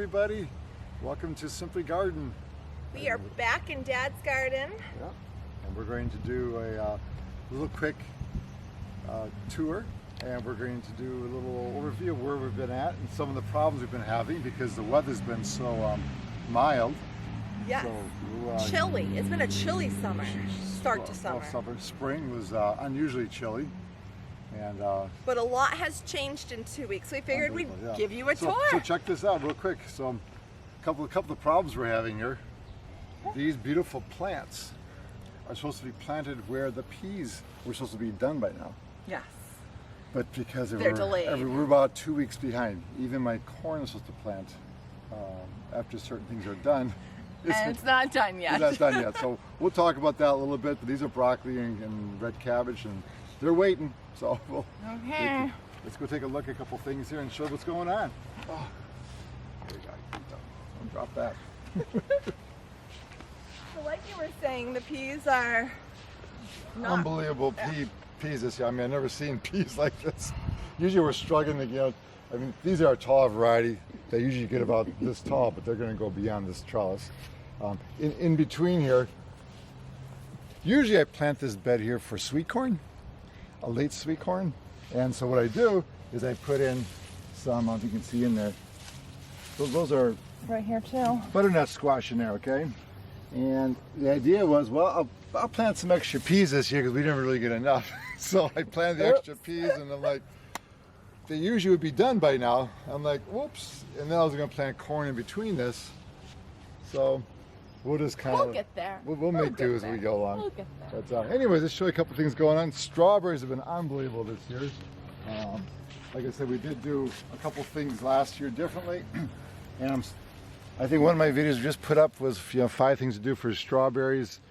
everybody. Welcome to Simply Garden. We are back in Dad's garden. Yeah. And we're going to do a little quick tour, and we're going to do a little overview of where we've been at and some of the problems we've been having because the weather's been so mild. Yes. So, chilly. It's been a chilly summer. Start to summer. Spring was unusually chilly. And, but a lot has changed in 2 weeks. So we figured we'd give you a tour. So check this out real quick. So a couple of problems we're having here. These beautiful plants are supposed to be planted where the peas were supposed to be done by now. Yes. But because they're delayed. We're about 2 weeks behind. Even my corn is supposed to plant after certain things are done. It's not done yet. It's not done yet. So we'll talk about that a little bit. But these are broccoli and red cabbage, and they're waiting. So let's go take a look at a couple things here and show what's going on. Oh, there you go. Don't drop that. So like you were saying, the peas are unbelievable peas this year. I mean, I've never seen peas like this. Usually we're struggling to get. I mean, these are a tall variety. They usually get about this tall, but they're going to go beyond this trellis. In between here, usually I plant this bed here for sweet corn, a late sweet corn. And so what I do is I put in some, I don't know if you can see in there, those are right here too. Butternut squash in there, okay? And the idea was, well, I'll plant some extra peas this year because we didn't really get enough. So I planted the extra peas, and I'm like, they usually would be done by now. I'm like, whoops. And then I was going to plant corn in between this. So we'll just kind of... We'll get there. We'll make do as we go along. We'll get there. But anyways, let's show you a couple things going on. Strawberries have been unbelievable this year. Like I said, we did do a couple things last year differently. And I think one of my videos we just put up was 5 things to do for strawberries,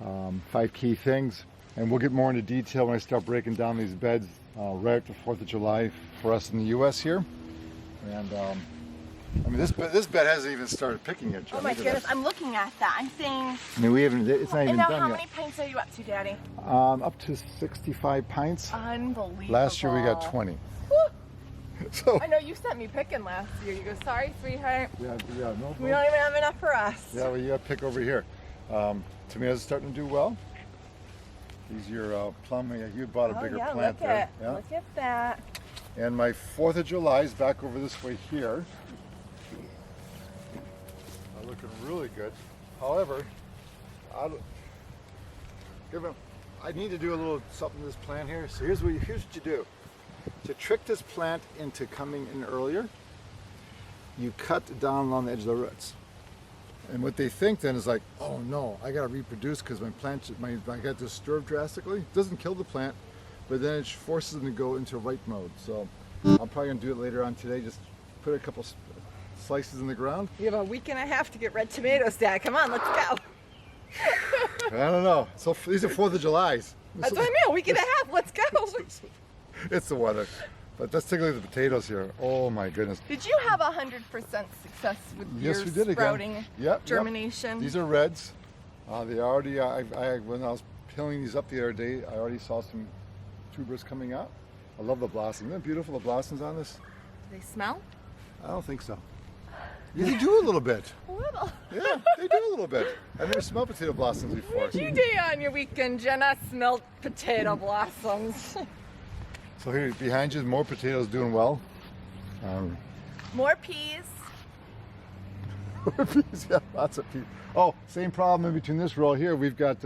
5 key things. And we'll get more into detail when I start breaking down these beds right after 4th of July for us in the U.S. here. And I mean, this bed hasn't even started picking yet, Jen. Oh my goodness, I'm looking at that. I'm saying... I mean, it's not even done yet. And now how many pints are you up to, Daddy? Up to 65 pints. Unbelievable. Last year we got 20. So, I know you sent me picking last year. You go, sorry, sweetheart. Yeah, no problem. We don't even have enough for us. Yeah, well, you got to pick over here. Tomatoes are starting to do well. These are your plum. You bought a bigger plant there. Yeah, look at that. And my 4th of July is back over this way here. Looking really good. However, I need to do a little something to this plant here. So here's what you do. To trick this plant into coming in earlier, you cut down along the edge of the roots. And what they think then is like, oh no, I got to reproduce because I got disturbed drastically. It doesn't kill the plant, but then it forces them to go into right mode. So I'm probably going to do it later on today. Just put a couple slices in the ground. You have a week and a half to get red tomatoes, Dad. Come on, let's go. I don't know. So these are 4th of July's. That's what I mean, a week and a half. Let's go. It's the weather. But let's take a look at the potatoes here. Oh my goodness. Did you have 100% success with your sprouting germination? Yep. These are reds. They already, when I was peeling these up the other day, I already saw some tubers coming out. I love the blossom. Isn't that beautiful, the blossoms on this? Do they smell? I don't think so. Yeah, they do a little bit. A little. Yeah, they do a little bit. I've never smelled potato blossoms before. What did you do on your weekend, Jenna? Smelled potato blossoms. So here behind you, more potatoes doing well. More peas. More peas, yeah, lots of peas. Oh, same problem in between this row here. We've got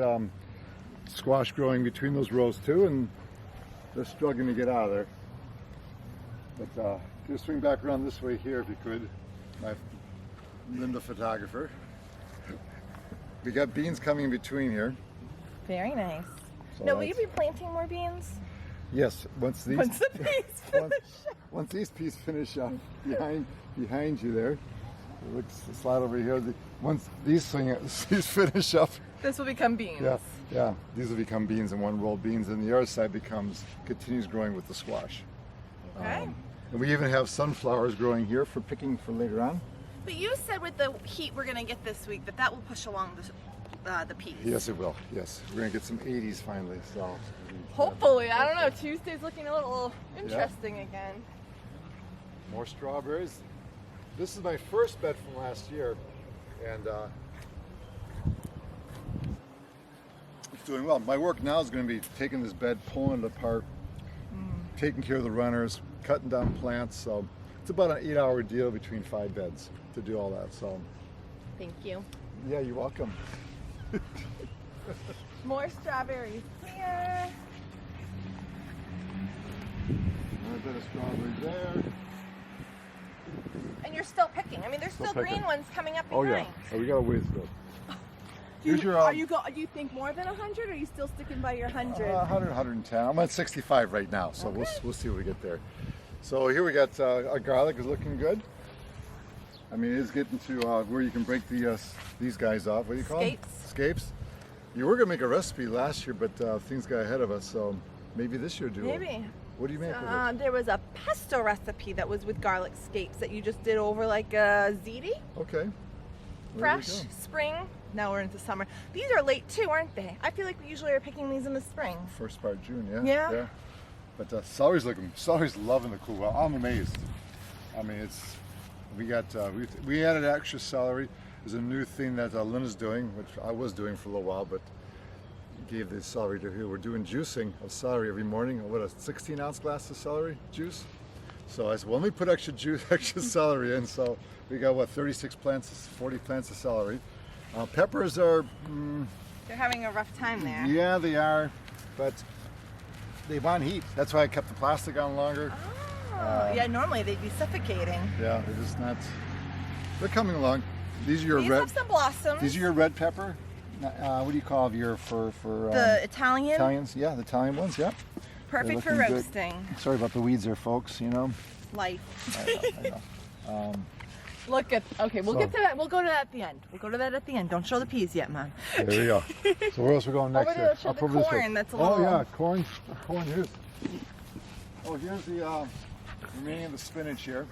squash growing between those rows too, and they're struggling to get out of there. But just swing back around this way here if you could. My Linda photographer. We got beans coming in between here. Very nice. So now, will you be planting more beans? Yes, once the peas finish. once these peas finish up behind you there, let's slide over here. Once these finish up, this will become beans. Yeah, these will become beans and one rolled beans, and the other side continues growing with the squash. Okay. And we even have sunflowers growing here for picking for later on. But you said with the heat we're going to get this week that will push along the peas. Yes, it will. Yes, we're going to get some 80s finally. So hopefully, I don't know. Tuesday's looking a little interesting again. More strawberries. This is my first bed from last year, and it's doing well. My work now is going to be taking this bed, pulling it apart, taking care of the runners, cutting down plants. So it's about an 8-hour deal between 5 beds to do all that. So Thank you. yeah, you're welcome. More strawberries here. Another bit of strawberry there. And you're still picking. I mean, there's still picking. green ones coming up Oh behind. yeah, oh, we got a ways to go. Do Here's you, your, do you think more than 100, or are you still sticking by your 100? 100, 110. I'm at 65 right now, so Okay. we'll see what we get there. So here we got our garlic is looking good. I mean, it is getting to where you can break the these guys off. What do you call them? Scapes. You were gonna make a recipe last year, but things got ahead of us. So maybe this year do it. Maybe. What do you make with it? There was a pesto recipe that was with garlic scapes that you just did over like a ziti. Okay. There we Fresh, go. spring. Now we're into summer. These are late too, aren't they? I feel like we usually are picking these in the spring. First part of June, yeah. Yeah. But celery's loving the cool. Well, I'm amazed. I mean, we got we added extra celery. There's a new thing that Linda's doing, which I was doing for a little while, but gave the celery to her. We're doing juicing of celery every morning. What, a 16-ounce glass of celery juice? So I said, well, let me put extra celery in. So we got what, 36 plants, 40 plants of celery. Peppers are, They're having a rough time there. yeah, they are, but they want heat. That's why I kept the plastic on longer. Oh, yeah, normally they'd be suffocating. Yeah, they're just not. They're coming along. These are your These red. have some blossoms. These are your red pepper. What do you call your for the Italian. Italians? Yeah, the Italian ones. Yeah. Perfect for looking good. roasting. Sorry about the weeds there, folks. You know. Life. I know. Look at. Okay, we'll So- get to that. We'll go to that at the end. We'll go to that at the end. Don't show the peas yet, Mom. There we go. So where else are we going next? Over here? to show Up the over this way. corn, that's a Oh little- yeah, corn. Corn. Here's. Oh, here's the remaining of the spinach here.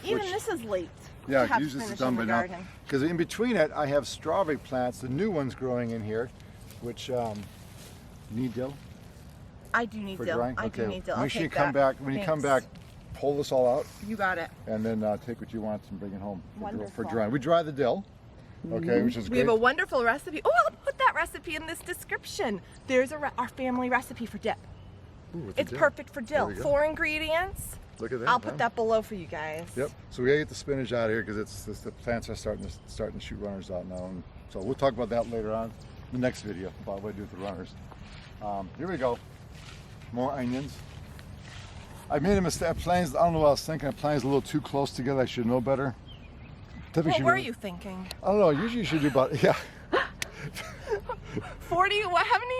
Even Which- this is late. Yeah, to have usually this is spinach done in by the now. garden. Because in between it, I have strawberry plants, the new ones growing in here, which need dill I do need for dill. drying. I okay. do need dill. I'll Make sure you take come that. back. When you come Thanks. back, pull this all out, You got it. and then take what you want and bring it home for Wonderful. drying. We dry the dill, okay, which is We great. have a wonderful recipe. Oh, I'll put that recipe in this description. There's our family recipe for dip. Ooh, what's the It's dill? perfect for dill. There we go. 4 ingredients. Look at that. I'll huh? put that below for you guys. Yep. So we gotta get the spinach out of here because the plants are starting to shoot runners out now. And so we'll talk about that later on in the next video about what to do with the runners. Here we go. More onions. I made a mistake. I don't know what I was thinking. I plans a little too close together. I should know better. Typically What should were be- you thinking? I don't know. Usually you should do about 40, what, how many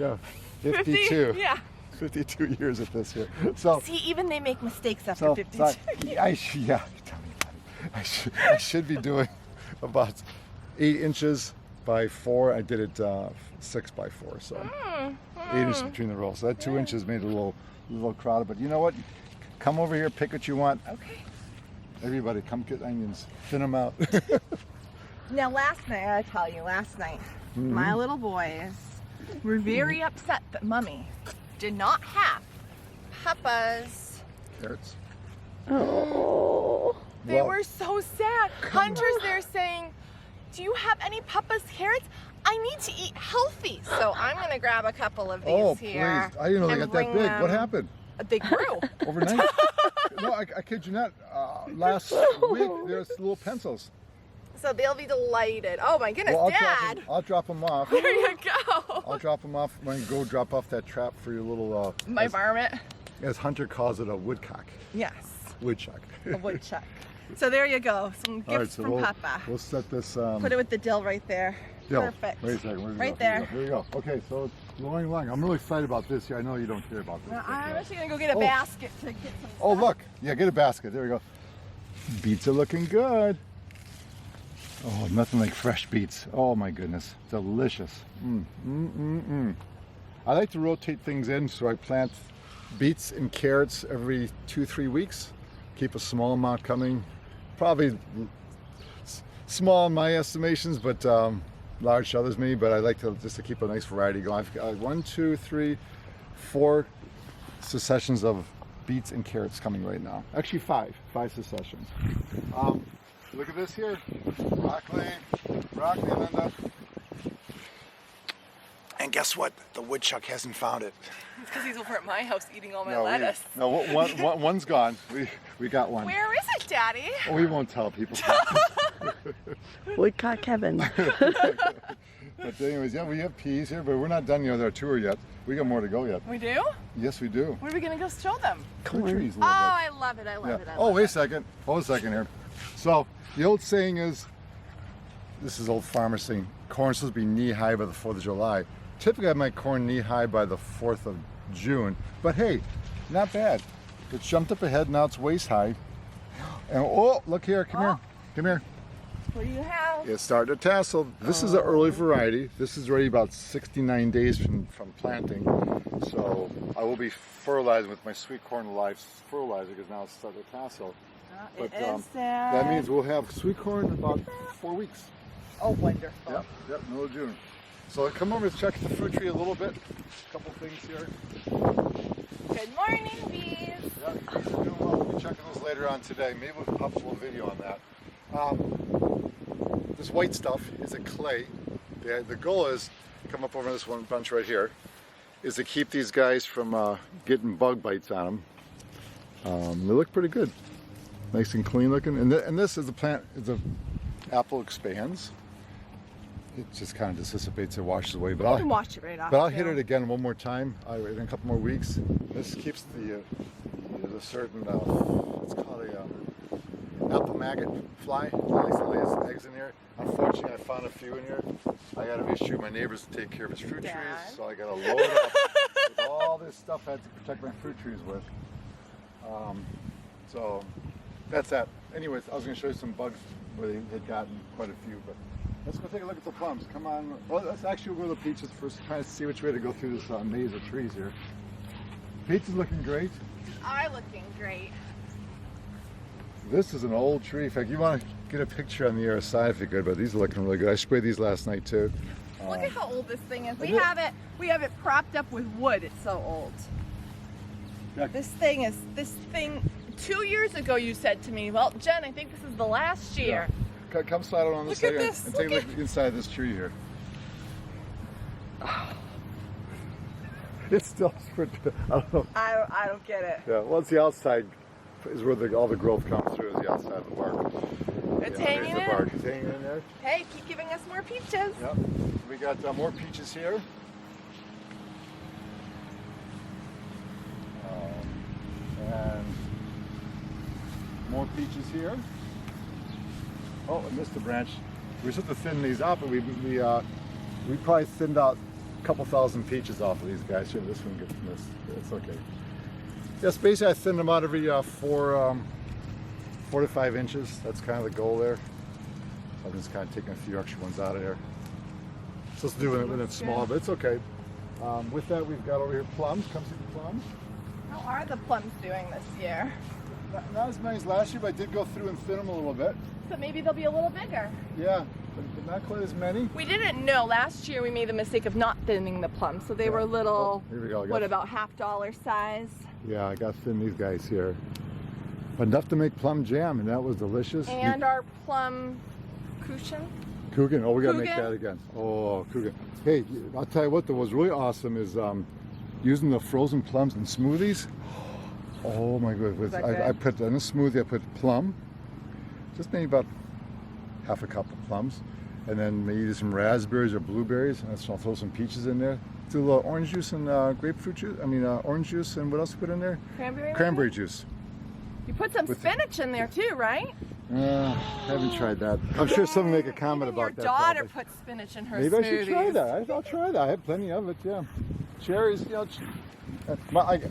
years? 52. Yeah. 52 years at this here. So See, even they make mistakes after So, 52 so years. I tell me about it. I should be doing about 8 inches by 4. I did it 6 by 4, so 8 inches between the rolls. So that 2 inches made it a little crowded. But you know what? Come over here, pick what you want. Okay. Everybody, come get onions, thin them out. Now, last night, I tell you, Mm-hmm. my little boys were very upset that Mummy did not have Papa's. Carrots. Oh, they Well, were so sad. Hunter's there saying, "Do you have any Papa's carrots? I need to eat healthy." So I'm gonna grab a couple of these Oh, here. please! I didn't know they and got that bring big. What them- happened? They grew. Overnight? No, I kid you not. Last week there's little pencils. So they'll be delighted. Oh my goodness, Well, Dad! I'll drop them off. There you go. I'll drop them off when you go drop off that trap for your little, My varmint. as Hunter calls it, a woodcock. Yes, Woodchuck. a woodchuck. So there you go. Some gifts All right, so from we'll, Papa. we'll set this. Put it with the dill right there. dill. Perfect. Wait a second. Where's it Right go? Here we there. go. Here we go. Okay, so it's going along. I'm really excited about this here. I know you don't care about this. Now, but, I'm actually gonna go get a Oh. basket to get some. oh, stuff. look. Yeah, get a basket. There we go. Beets are looking good. Oh, nothing like fresh beets. Oh my goodness, delicious. I like to rotate things in, so I plant beets and carrots every 2-3 weeks. Keep a small amount coming. Probably small in my estimations, but large to others maybe. But I like to just to keep a nice variety going. I've got 1, 2, 3, 4 successions of beets and carrots coming right now. Actually five successions. Look at this here. Broccoli, Linda. And guess what? The woodchuck hasn't found it. It's because he's over at my house eating all my No, lettuce. one's gone. We got one. Where is it, Daddy? Oh, we won't tell people. We caught Kevin. But anyways, yeah, we have peas here, but we're not done our tour yet. We got more to go yet. We do? Yes, we do. Where are we going to go show them? Fruit trees a Oh, little bit. I love it. I love Yeah. it. I Oh, love wait a it. second. Hold a second here. So the old saying is, this is old farmer saying, corn's supposed to be knee high by the 4th of July. Typically I have my corn knee high by the 4th of June, but hey, not bad. It jumped up ahead, now it's waist high. And oh, look here, come here, come here. What do you have? It's starting to tassel. This is an early variety. This is already about 69 days from planting. So I will be fertilizing with my sweet corn live fertilizer because now it's starting to tassel. But that means we'll have sweet corn in about 4 weeks. Oh, wonderful. Yep, middle of June. So come over and check the fruit tree a little bit. A couple things here. Good morning, bees. Yeah, bees are doing well. We'll be checking those later on today. Maybe we'll pop a little video on that. This white stuff is a clay. The goal is, come up over this one bunch right here, is to keep these guys from getting bug bites on them. They look pretty good. Nice and clean looking. And this is the plant, the apple expands. It just kind of dissipates, it washes away. But You can wash it right off. I'll hit it again one more time in a couple more weeks. This keeps the certain, it's called a apple maggot fly. It likes to lay its eggs in here. Unfortunately, I found a few in here. I got to make sure my neighbors take care of his fruit trees, so I got to load up with all this stuff I had to protect my fruit trees with. So that's that. Anyways, I was going to show you some bugs where they had gotten quite a few, but let's go take a look at the plums. Come on. Well, let's actually go to the peaches first, try to see which way to go through this maze of trees here. Peach is looking great. Are looking great. This is an old tree. In fact, you want to get a picture on the other side if you could, but these are looking really good. I sprayed these last night too. Look at how old this thing is. I We have it propped up with wood. It's so old. Yeah. This thing 2 years ago you said to me, well, Jen, I think this is the last year. Yeah. Come slide on this Look side at this, and take a look look inside this tree here. It's still, I don't know. I don't get it. Yeah, once the outside is where all the growth comes through, is the outside of the bark. It's Yeah, hanging there's the bark. in. It's hanging in there. Hey, keep giving us more peaches. Yep. We got more peaches here. And more peaches here. Oh, I missed a branch. We're supposed to thin these out, but we probably thinned out a couple thousand peaches off of these guys here. This one gets missed. It's okay. Yes, basically I thin them out every 4 to 5 inches. That's kind of the goal there. So I'm just kind of taking a few extra ones out of there. Supposed to do it when it's small, but it's okay. With that, we've got over here plums. Come see the plums. How are the plums doing this year? Not as many as last year, but I did go through and thin them a little bit. So maybe they'll be a little bigger. Yeah, but not quite as many. We didn't know. Last year we made the mistake of not thinning the plums, so they were little, Here we go. what, about $half size? Yeah, I got to thin these guys here. But enough to make plum jam, and that was delicious. And our plum cushion. Coogan. Oh, we got to make Coogan? that again. Oh, Coogan. Hey, I'll tell you what, that was really awesome is using the frozen plums in smoothies. Oh my goodness. that I good? put in a smoothie, I put plum, just maybe about half a cup of plums, and then maybe some raspberries or blueberries, and I'll throw some peaches in there. Do a little orange juice and grapefruit juice, orange juice, and what else you put in there? Cranberry? Cranberry juice. You put some With- spinach in there too, right? Haven't tried that. I'm sure someone will make a comment Even your about that. daughter probably. puts spinach in her Maybe smoothies. I should try that. I'll try that. I have plenty of it, yeah. Cherries,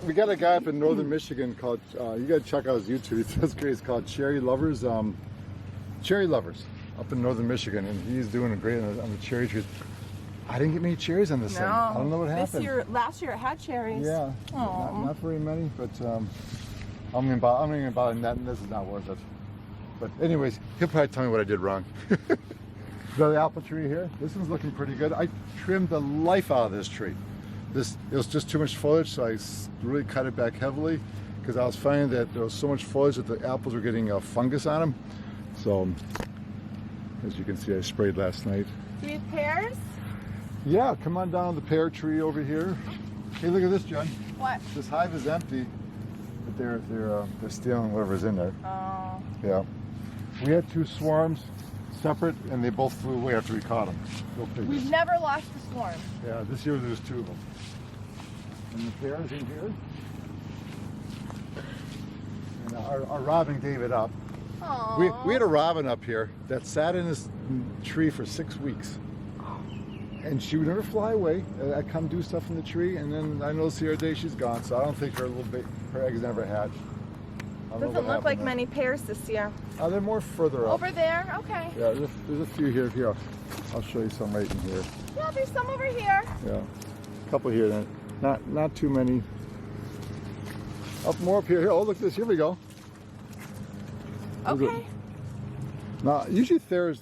we got a guy up in northern Michigan called, you got to check out his YouTube. He does great. It's called Cherry Lovers. Cherry Lovers up in northern Michigan, and he's doing great on the cherry trees. I didn't get many cherries on this thing. I don't know what happened. Last year it had cherries. Yeah, not very many, but I'm gonna buy that, and this is not worth it. But anyways, he'll probably tell me what I did wrong. The apple tree here, this one's looking pretty good. I trimmed the life out of this tree. It was just too much foliage, so I really cut it back heavily. because I was finding that there was so much foliage that the apples were getting fungus on them. So, as you can see, I sprayed last night. Do we have pears? Yeah, come on down the pear tree over here. Hey, look at this, Jen. What? This hive is empty, but they're stealing whatever's in there. Oh. Yeah. We had 2 swarms separate, and they both flew away after we caught them. Go figure. We've never lost a swarm. Yeah, this year there's 2 of them. And the pears in here. And our robin gave it up. Aww. We had a robin up here that sat in this tree for 6 weeks. And she would never fly away. I'd come do stuff in the tree, and then I noticed the other day she's gone, so I don't think her eggs never hatched. I don't know Doesn't what look happened like there. many many pears this year. They're more further up. Over there? Okay. Yeah, there's a few here. Here, I'll show you some right in here. Yeah, there's some over here. Yeah, a couple here. Then, not too many. Up more up here. Oh, look at this. Here we go. Look at- Okay. Now, usually pears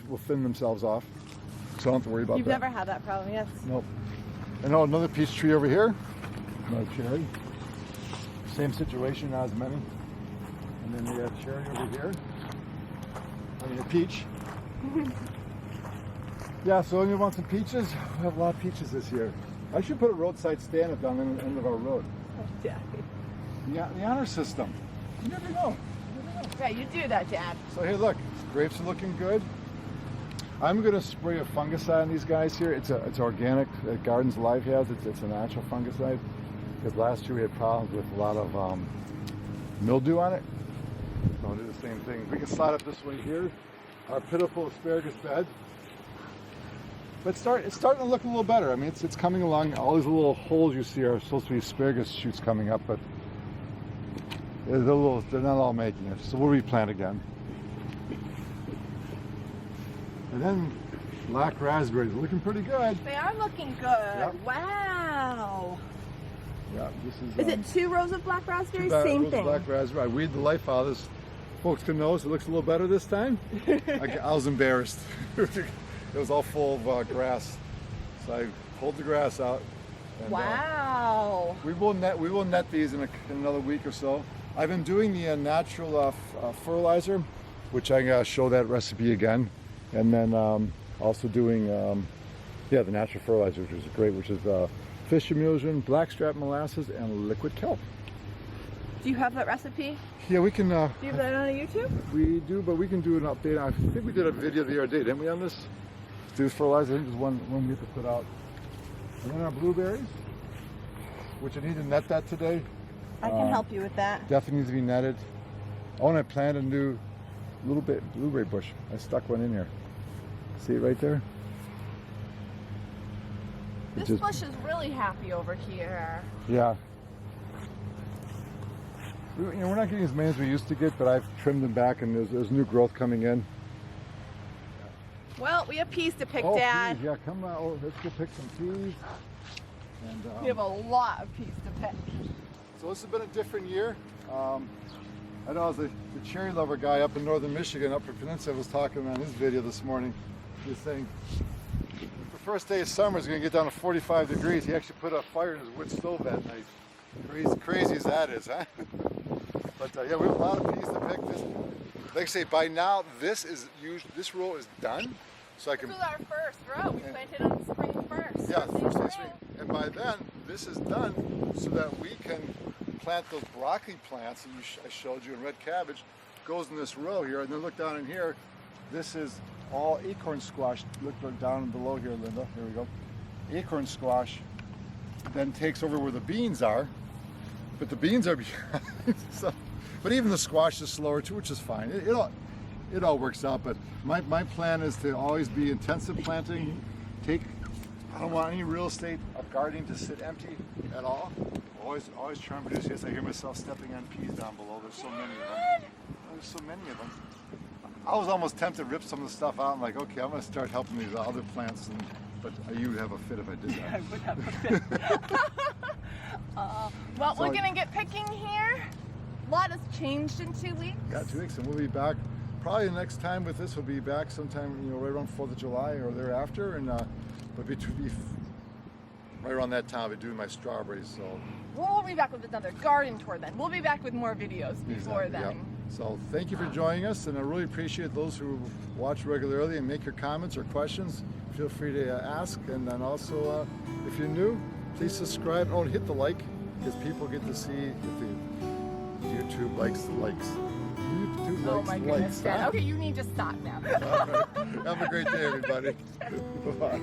will thin themselves off, so I don't have to worry about You've that. never had that problem, yes. Nope. And oh, another peach tree over here. Another cherry. Same situation, not as many. And then we have cherry over here. I mean, a peach. Yeah, so you want some peaches? We have a lot of peaches this year. I should put a roadside stand up down the end of our road. Yeah. The honor system. You never know. Yeah, you do that, Dad. So here, look, grapes are looking good. I'm going to spray a fungicide on these guys here. It's organic. Gardens Life has. It's a natural fungicide. Because last year we had problems with a lot of mildew on it. So I'll do the same thing. We can slide up this way here. Our pitiful asparagus bed. But it's starting to look a little better. I mean, it's coming along. All these little holes you see are supposed to be asparagus shoots coming up, but they're not all making it. So we'll replant again. And then black raspberries are looking pretty good. They are looking good. Yep. Wow. Yeah, this Is it 2 rows of black raspberries? Rows Same of thing. black raspberry. I weed the life out of this. Folks can notice it looks a little better this time. I was embarrassed. It was all full of grass, so I pulled the grass out. And, Wow. we will net these in another week or so. I've been doing the natural fertilizer, which I'm gonna show that recipe again, and then also doing the natural fertilizer, which is great, which is fish emulsion, blackstrap molasses, and liquid kelp. Do you have that recipe? Yeah, we can. Do you have that on YouTube? We do, but we can do an update. I think we did a video the other day, didn't we, on this? Do fertilizer. I think there's one we have to put out. And then our blueberries, which I need to net that today. I can help you with that. Definitely needs to be netted. Oh, and I planted a new little bit blueberry bush. I stuck one in here. See it right there? It This just- bush is really happy over here. Yeah. We're not getting as many as we used to get, but I've trimmed them back, and there's new growth coming in. Well, we have peas to pick, Oh, Dad. peas. Yeah, come on. Oh, let's go pick some peas. And, We have a lot of peas to pick. so this has been a different year. I know the cherry lover guy up in northern Michigan, Upper Peninsula, was talking on his video this morning. He was saying the first day of summer is going to get down to 45 degrees. He actually put a fire in his wood stove that night. Crazy as that is, huh? But yeah, we have a lot of peas to pick. Like I say, by now this row is done, so I can. This is our first row. We planted on spring 1st. Yeah, first day of spring. And by then, this is done so that we can plant those broccoli plants that I showed you, and red cabbage goes in this row here. And then look down in here. This is all acorn squash. Look down below here, Linda. Here we go. Acorn squash then takes over where the beans are, but the beans are behind. So, but even the squash is slower too, which is fine. It all works out. But my plan is to always be intensive planting. I don't want any real estate of gardening to sit empty at all. Always try and produce. Yes, I hear myself stepping on peas down below. There's so many of them. There's so many of them. I was almost tempted to rip some of the stuff out. I'm like, okay, I'm going to start helping these other plants. But you would have a fit if I did that. I would have a fit. Well, So- we're going to get picking here. A lot has changed in 2 weeks. Yeah, 2 weeks, and we'll be back. Probably the next time with this, we'll be back sometime, right around 4th of July or thereafter. And but right around that time I'll be doing my strawberries. So We'll be back with another garden tour then. We'll be back with more videos before exactly, then. yeah. So thank you for joining us, and I really appreciate those who watch regularly and make your comments or questions. Feel free to ask, and then also if you're new, please subscribe. Oh, and hit the like, because people get to see if the YouTube likes the likes. YouTube Oh likes my the goodness, likes. Dad. Okay, you need to stop now. All right. Have a great day, everybody. Bye.